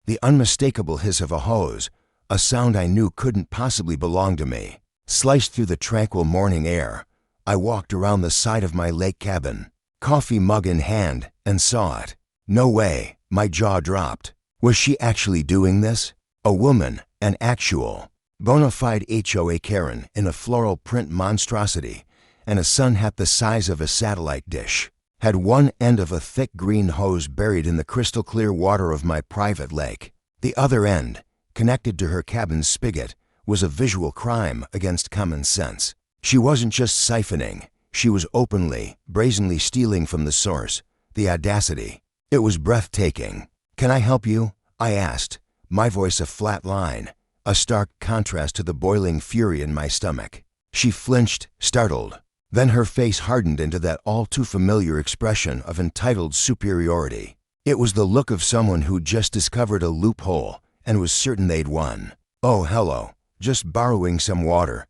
The unmistakable hiss of a hose, a sound I knew couldn't possibly belong to me, sliced through the tranquil morning air. I walked around the side of my lake cabin, coffee mug in hand, and saw it. No way, my jaw dropped. Was she actually doing this? A woman, an actual, bona fide HOA Karen in a floral print monstrosity and a sun hat the size of a satellite dish, had one end of a thick green hose buried in the crystal clear water of my private lake. The other end, connected to her cabin's spigot, was a visual crime against common sense. She wasn't just siphoning, she was openly, brazenly stealing from the source. The audacity. It was breathtaking. "Can I help you?" I asked, my voice a flat line, a stark contrast to the boiling fury in my stomach. She flinched, startled. Then her face hardened into that all-too-familiar expression of entitled superiority. It was the look of someone who'd just discovered a loophole and was certain they'd won. "Oh, hello. Just borrowing some water.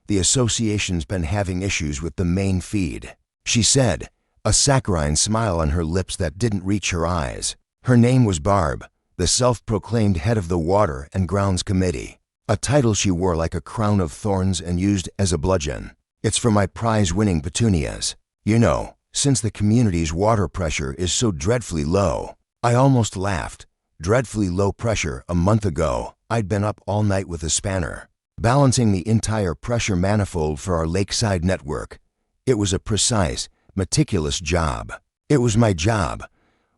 The association's been having issues with the main feed," she said, a saccharine smile on her lips that didn't reach her eyes. Her name was Barb, the self-proclaimed head of the Water and Grounds Committee, a title she wore like a crown of thorns and used as a bludgeon. "It's for my prize-winning petunias. You know, since the community's water pressure is so dreadfully low." I almost laughed. Dreadfully low pressure. A month ago, I'd been up all night with a spanner, balancing the entire pressure manifold for our lakeside network. It was a precise, meticulous job. It was my job.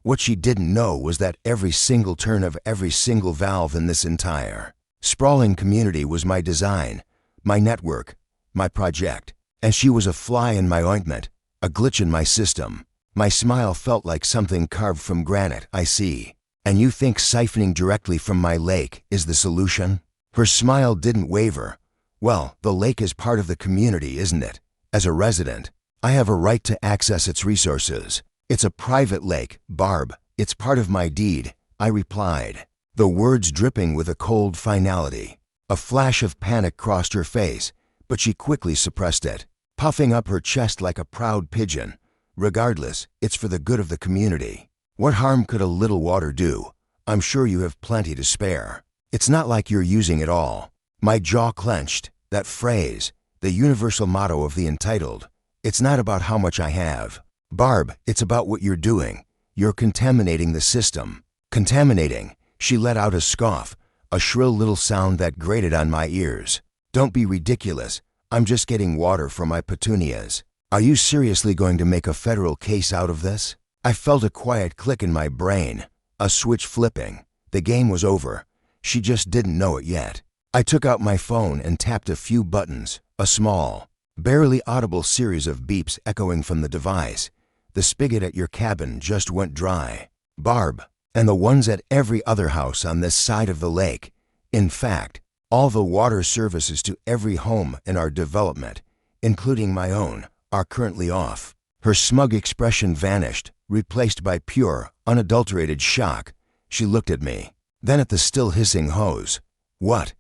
What she didn't know was that every single turn of every single valve in this entire, sprawling community was my design, my network, my project. And she was a fly in my ointment, a glitch in my system. My smile felt like something carved from granite. "I see. And you think siphoning directly from my lake is the solution?" Her smile didn't waver. "Well, the lake is part of the community, isn't it? As a resident, I have a right to access its resources. It's a private lake, Barb. It's part of my deed," I replied, the words dripping with a cold finality. A flash of panic crossed her face, but she quickly suppressed it, puffing up her chest like a proud pigeon. "Regardless, it's for the good of the community. What harm could a little water do? I'm sure you have plenty to spare. It's not like you're using it all." My jaw clenched. That phrase, the universal motto of the entitled. It's not about how much I have, Barb, it's about what you're doing. You're contaminating the system. Contaminating. She let out a scoff, a shrill little sound that grated on my ears. "Don't be ridiculous. I'm just getting water for my petunias. Are you seriously going to make a federal case out of this?" I felt a quiet click in my brain, a switch flipping. The game was over. She just didn't know it yet. I took out my phone and tapped a few buttons, a small, barely audible series of beeps echoing from the device. "The spigot at your cabin just went dry, Barb, and the ones at every other house on this side of the lake. In fact, all the water services to every home in our development, including my own, are currently off." Her smug expression vanished, replaced by pure, unadulterated shock. She looked at me, then at the still hissing hose. What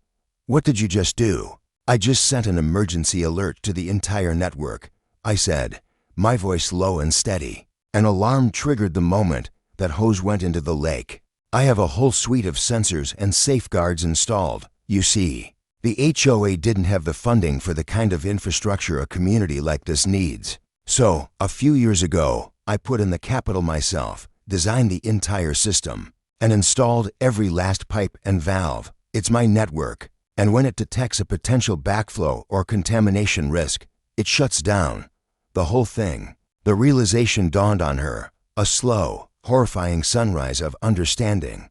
did you just do?" "I just sent an emergency alert to the entire network," I said, my voice low and steady. "An alarm triggered the moment that hose went into the lake. I have a whole suite of sensors and safeguards installed. You see, the HOA didn't have the funding for the kind of infrastructure a community like this needs. So, a few years ago, I put in the capital myself, designed the entire system, and installed every last pipe and valve. It's my network, and when it detects a potential backflow or contamination risk, it shuts down the whole thing." The realization dawned on her, a slow, horrifying sunrise of understanding.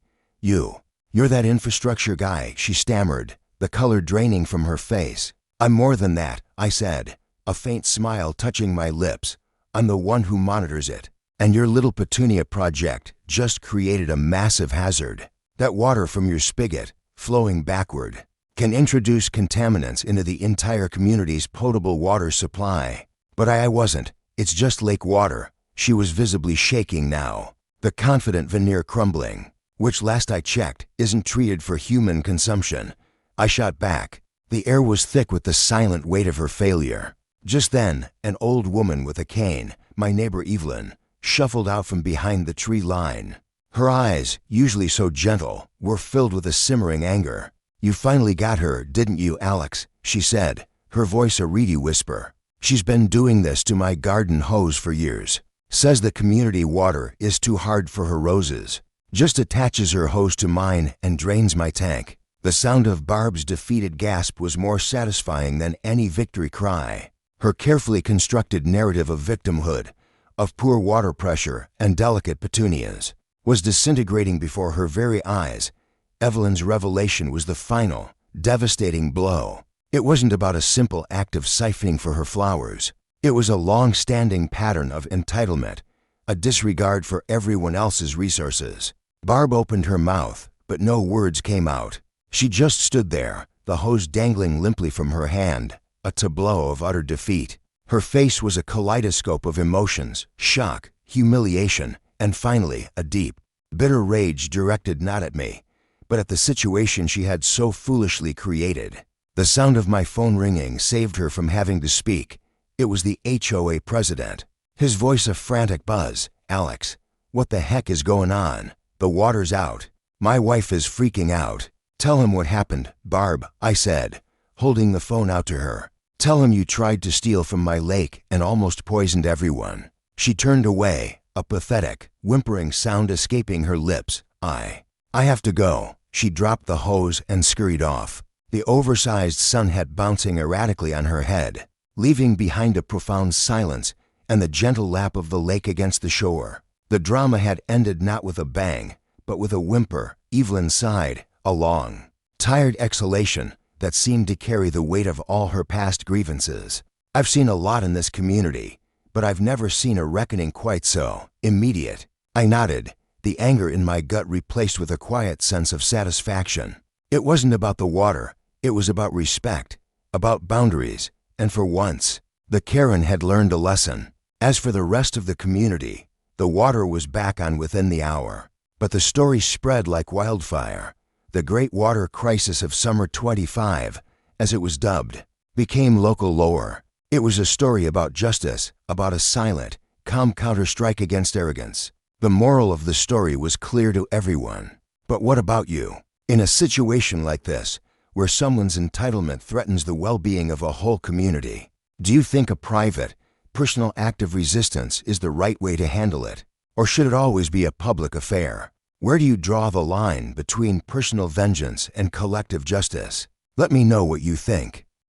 You're that infrastructure guy," she stammered, the color draining from her face. "I'm more than that," I said, a faint smile touching my lips. "I'm the one who monitors it. And your little petunia project just created a massive hazard. That water from your spigot, flowing backward, can introduce contaminants into the entire community's potable water supply." But I wasn't. "It's just lake water." She was visibly shaking now, the confident veneer crumbling. "Which, last I checked, isn't treated for human consumption." I shot back. The air was thick with the silent weight of her failure. Just then, an old woman with a cane, my neighbor Evelyn, shuffled out from behind the tree line. Her eyes, usually so gentle, were filled with a simmering anger. "You finally got her, didn't you, Alex?" she said, her voice a reedy whisper. "She's been doing this to my garden hose for years. Says the community water is too hard for her roses. Just attaches her hose to mine and drains my tank." The sound of Barb's defeated gasp was more satisfying than any victory cry. Her carefully constructed narrative of victimhood, of poor water pressure and delicate petunias, was disintegrating before her very eyes. Evelyn's revelation was the final, devastating blow. It wasn't about a simple act of siphoning for her flowers. It was a long-standing pattern of entitlement, a disregard for everyone else's resources. Barb opened her mouth, but no words came out. She just stood there, the hose dangling limply from her hand, a tableau of utter defeat. Her face was a kaleidoscope of emotions, shock, humiliation, and finally a deep, bitter rage directed not at me, but at the situation she had so foolishly created. The sound of my phone ringing saved her from having to speak. It was the HOA president, his voice a frantic buzz. "Alex, what the heck is going on? The water's out. My wife is freaking out." "Tell him what happened, Barb," I said, holding the phone out to her. "Tell him you tried to steal from my lake and almost poisoned everyone." She turned away, a pathetic, whimpering sound escaping her lips. I have to go." She dropped the hose and scurried off, the oversized sun hat bouncing erratically on her head, leaving behind a profound silence and the gentle lap of the lake against the shore. The drama had ended not with a bang, but with a whimper. Evelyn sighed, a long, tired exhalation that seemed to carry the weight of all her past grievances. "I've seen a lot in this community, but I've never seen a reckoning quite so immediate." I nodded, the anger in my gut replaced with a quiet sense of satisfaction. It wasn't about the water, it was about respect, about boundaries, and for once, the Karen had learned a lesson. As for the rest of the community, the water was back on within the hour. But the story spread like wildfire. The Great Water Crisis of Summer 25, as it was dubbed, became local lore. It was a story about justice, about a silent, calm counter-strike against arrogance. The moral of the story was clear to everyone. But what about you? In a situation like this, where someone's entitlement threatens the well-being of a whole community, do you think a private, personal act of resistance is the right way to handle it? Or should it always be a public affair? Where do you draw the line between personal vengeance and collective justice? Let me know what you think.